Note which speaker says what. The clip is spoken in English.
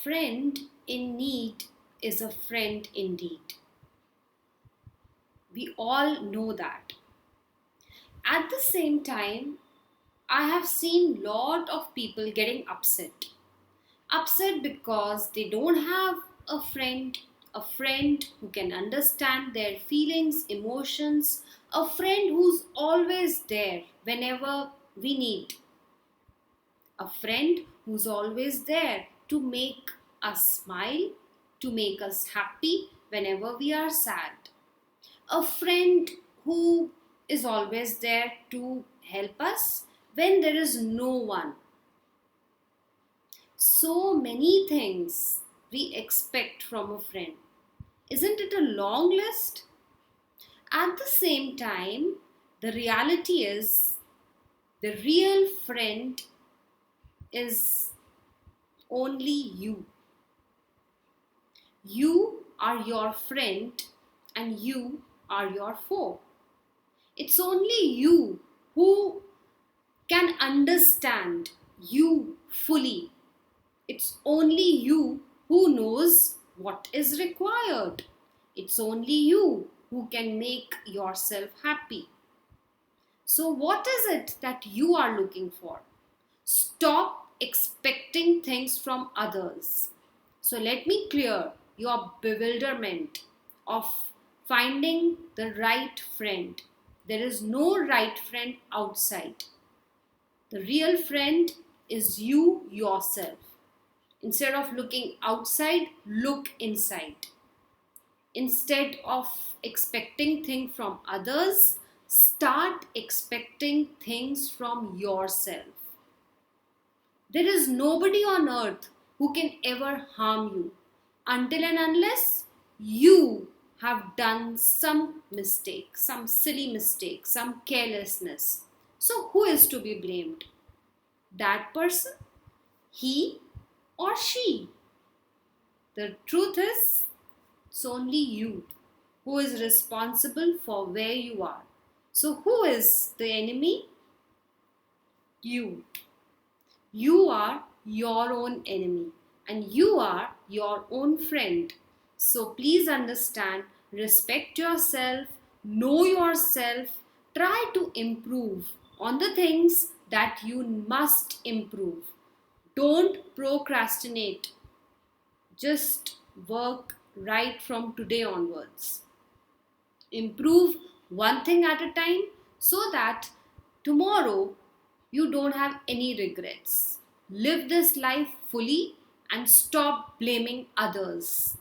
Speaker 1: friend in need is a friend indeed. We all know that. At the same time, I have seen lot of people getting upset. Upset because they don't have a friend who can understand their feelings, emotions, a friend who's always there whenever we need, a friend who's always there to make us smile, to make us happy whenever we are sad, a friend who is always there to help us when there is no one. So many things we expect from a friend. Isn't it a long list? At the same time, the reality is the real friend is only you. You are your friend and you are your foe. It's only you who can understand you fully. It's only you who knows what is required. It's only you who can make yourself happy. So, what is it that you are looking for? Stop expecting things from others. So, let me clear your bewilderment of finding the right friend. There is no right friend outside. The real friend is you yourself. Instead of looking outside, look inside. Instead of expecting things from others, start expecting things from yourself. There is nobody on earth who can ever harm you until and unless you have done some mistake, some silly mistake, some carelessness. So, who is to be blamed? That person? He or she? The truth is, it's only you who is responsible for where you are. So, who is the enemy? You. You are your own enemy and you are your own friend. So, please understand, respect yourself, know yourself, try to improve on the things that you must improve. Don't procrastinate. Just work right from today onwards. Improve one thing at a time so that tomorrow you don't have any regrets. Live this life fully and stop blaming others.